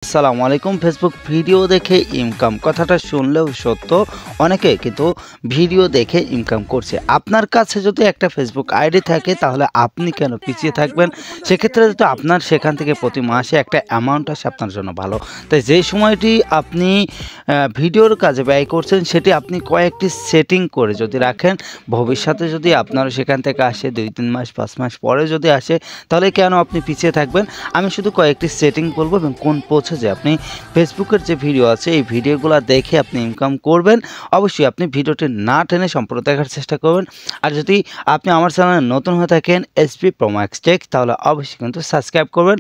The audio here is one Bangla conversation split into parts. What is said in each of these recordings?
আসসালামু আলাইকুম। ফেসবুক ভিডিও দেখে ইনকাম কথাটা শুনলেও সত্য, অনেকে কিন্তু ভিডিও দেখে ইনকাম করছে। আপনার কাছে যদি একটা ফেসবুক আইডি থাকে তাহলে আপনি কেন পিছিয়ে থাকবেন? সেক্ষেত্রে যদি আপনার সেখান থেকে প্রতি মাসে একটা অ্যামাউন্ট আসে আপনার জন্য ভালো। তাই যে সময়টি আপনি ভিডিওর কাজে ব্যয় করছেন সেটি আপনি কয়েকটি সেটিং করে যদি রাখেন, ভবিষ্যতে যদি আপনার সেখান থেকে আসে ২-৩ মাস ৫ মাস পরে যদি আসে তাহলে কেন আপনি পিছিয়ে থাকবেন? আমি শুধু কয়েকটি সেটিং বলব এবং কোন পৌঁছে যে আপনি ফেসবুকের যে ভিডিও আছে এই ভিডিওগুলো দেখে আপনি ইনকাম করবেন। অবশ্যই আপনি ভিডিওটি না টেনে সম্পূর্ণ দেখার চেষ্টা করবেন। আর যদি আপনি আমার চ্যানেলে নতুন হয়ে থাকেন এসপি প্রো ম্যাক্স টেক তাহলে অবশ্যই কিন্তু সাবস্ক্রাইব করবেন।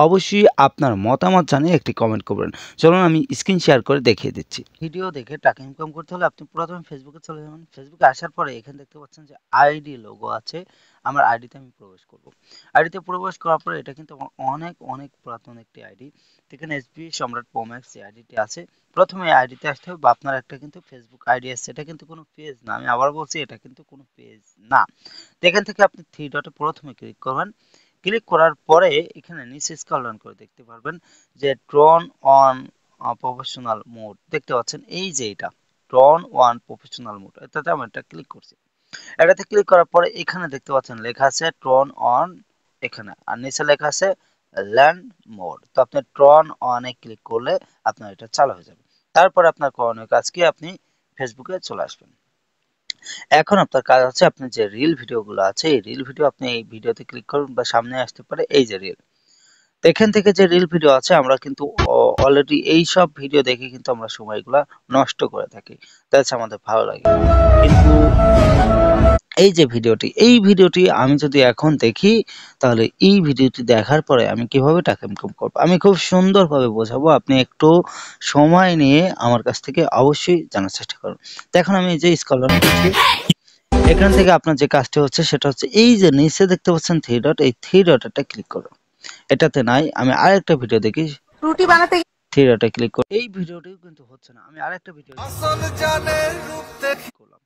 অবশ্যই আপনার মতামত জানিয়ে একটি কমেন্ট করবেন। চলুন আমি স্ক্রিন শেয়ার করে দেখিয়ে দিচ্ছি। ভিডিও দেখে টাকা ইনকাম করতে হলে আপনি প্রথমে ফেসবুকে চলে যাবেন। ফেসবুকে আসার পরে এখানে দেখতে পাচ্ছেন যে আইডি লোগো আছে। আমার আইডিতে আমি প্রবেশ করব। আইডিতে প্রবেশ করার পরে এটা কিন্তু আমার অনেক পুরাতন একটি আইডি। এখানে এসবি সম্রাট প্রো ম্যাক্স এই আইডিটি আছে। প্রথমে এই আইডিতে আসতে হবে বা আপনার একটা কিন্তু ফেসবুক আইডি আছে। এটা কিন্তু কোনো পেজ না। আমি আবার বলছি এটা কিন্তু কোনো পেজ না। তো এখান থেকে আপনি থ্রি ডটে প্রথমে ক্লিক করবেন। ক্লিক করার পরে এখানে নিচে স্ক্রল ডাউন করে দেখতে পারবেন যে ট্রন অন প্রফেশনাল মোড দেখতে পাচ্ছেন, এই যে এটা ট্রন অন প্রফেশনাল মোড, এটাতে আমি এটা ক্লিক করছি। এটাতে ক্লিক করার পরে এখানে দেখতে পাচ্ছেন লেখা আছে ট্রন অন, এখানে আর নিচে লেখা আছে ল্যান্ড মোড। তো আপনি ট্রন অনে ক্লিক করলে আপনার এটা চালু হয়ে যাবে। তারপরে আপনার করণীয় কাজ কি, আপনি ফেসবুকে চলে আসবেন। এখন আপনার কাজ হচ্ছে আপনি যে রিল ভিডিওগুলো আছে এই রিল ভিডিও আপনি এই ভিডিওতে ক্লিক করুন বা সামনে আসতে পারে এই যে রিল। তো এখান থেকে যে রিল ভিডিও আছে আমরা কিন্তু অলরেডি এই সব ভিডিও দেখে কিন্তু আমরা সময়গুলা নষ্ট করে থাকি। দ্যাটস আমাদের ভালো লাগে। কিন্তু এই যে এই ভিডিওটি আমি যদি এখন দেখি তাহলে এই ভিডিওটি দেখার পরে আমি কিভাবে টাকা ইনকাম করব আমি খুব সুন্দরভাবে বোঝাবো। আপনি একটু সময় নিয়ে আমার কাছ থেকে অবশ্যই জানার চেষ্টা করুন। তো এখন আমি এই যে স্ক্রল ডাউন করছি, এখান থেকে আপনার যে কাজটি হচ্ছে সেটা হচ্ছে এই যে নিচে দেখতে পাচ্ছেন থ্রি ডট, এই থ্রি ডটটা ক্লিক করুন। এটাতে নাই, আমি আরেকটা ভিডিও দেখি। রুটি বানাতে থ্রি ডটে ক্লিক করি, এই ভিডিওটিও কিন্তু হচ্ছে না। আমি আরেকটা ভিডিও করলাম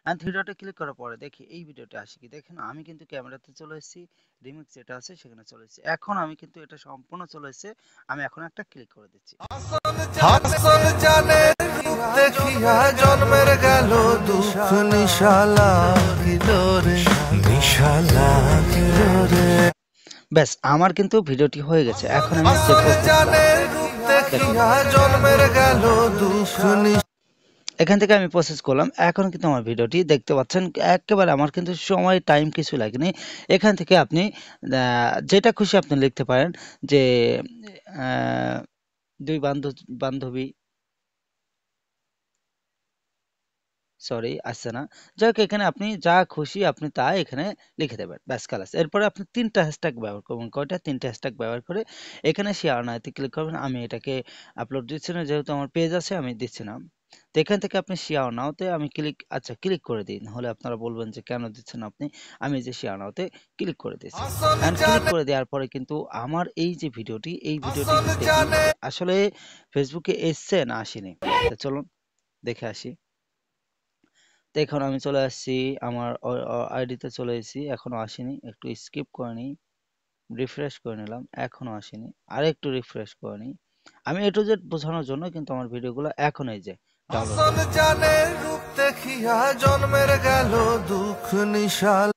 এন্ড থ্রি ডটে ক্লিক করার পরে দেখি এই ভিডিওটা আসে কি। দেখেন আমি কিন্তু ক্যামেরাতে চলে এসেছি, রিমিক্স যেটা আছে সেখানে চলে এসেছি। এখন আমি কিন্তু এটা সম্পূর্ণ চলে এসেছে। আমি এখন একটা ক্লিক করে দিচ্ছি। হাসন জানে রূপ দেখিয়া জন্মের গেল দুঃখ নিশালা কিলোরে নিশালা কিলোরে। ব্যাস আমার কিন্তু ভিডিওটি হয়ে গেছে। এখন আমি যে জানে রূপ দেখিয়া জন্মের গেল দুঃখ এখান থেকে আমি প্রসেস করলাম। এখন কিন্তু আমার ভিডিওটি দেখতে পাচ্ছেন একেবারে আমার কিন্তু সময় টাইম কিছু লাগেনি। এখান থেকে আপনি যেটা খুশি আপনি লিখতে পারেন যে দুই বান্ধবী সরি আসছে না। যাই হোক এখানে আপনি যা খুশি আপনি তা এখানে লিখে দেবেন। ব্যাস খালাস। এরপরে আপনি ৩ টা হ্যাশট্যাগ ব্যবহার করবেন। কয়টা? ৩ টা হ্যাশট্যাগ ব্যবহার করে এখানে শেয়ার নাওতে ক্লিক করবেন। আমি এটাকে আপলোড দিচ্ছি না যেহেতু আমার পেজ আছে আমি দিচ্ছি না। তো এখান থেকে আপনি শেয়ার নাওতে আমি ক্লিক করে দিন। নাহলে আপনারা বলবেন যে কেন দিচ্ছেন আপনি? আমি যে শেয়ার নাওতে ক্লিক করে দিয়েছি। এন্ড ক্লিক করে দেওয়ার পরে কিন্তু আমার এই যে ভিডিওটি এই ভিডিওটি দেখি আসলে ফেসবুকে এসছে না আসেনি। তো চলুন দেখে আসি। তো এখন আমি চলে আসছি আমার আইডিতে চলে এসেছি, এখনো আসেনি। একটু স্কিপ করে নিই, রিফ্রেশ করে নিলাম, এখনো আসেনি। আরেকটু রিফ্রেশ করে নিই। আমি এ টু জেড বোঝানোর জন্য কিন্তু আমার ভিডিওগুলো এখন এই যে ডাউনলোড হাসন জানে রূপ দেখিয়া জন্মের গেল দুঃখ নিশালা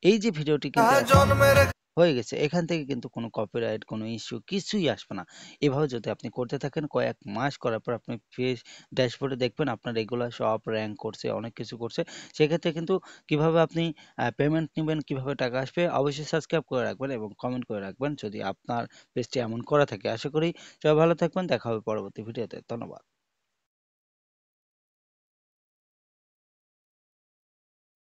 এই যে ভিডিওটি কিন্তু এখন জন্মের হয়ে গেছে। এখান থেকে কিন্তু কোনো কপিরাইট কোনো ইস্যু কিছুই আসবে না। এভাবে যদি আপনি করতে থাকেন কয়েক মাস করার পর আপনি ফেস ড্যাশবোর্ডে দেখবেন আপনার এগুলা সব র‍্যাংক করছে, অনেক কিছু করছে। সেক্ষেত্রে কিন্তু কিভাবে আপনি পেমেন্ট নিবেন, কিভাবে টাকা আসবে অবশ্যই সাবস্ক্রাইব করে রাখবেন এবং কমেন্ট করে রাখবেন যদি আপনার পেজটি এমন করা থাকে। আশা করি সবাই ভালো থাকবেন। দেখা হবে পরবর্তী ভিডিওতে। ধন্যবাদ।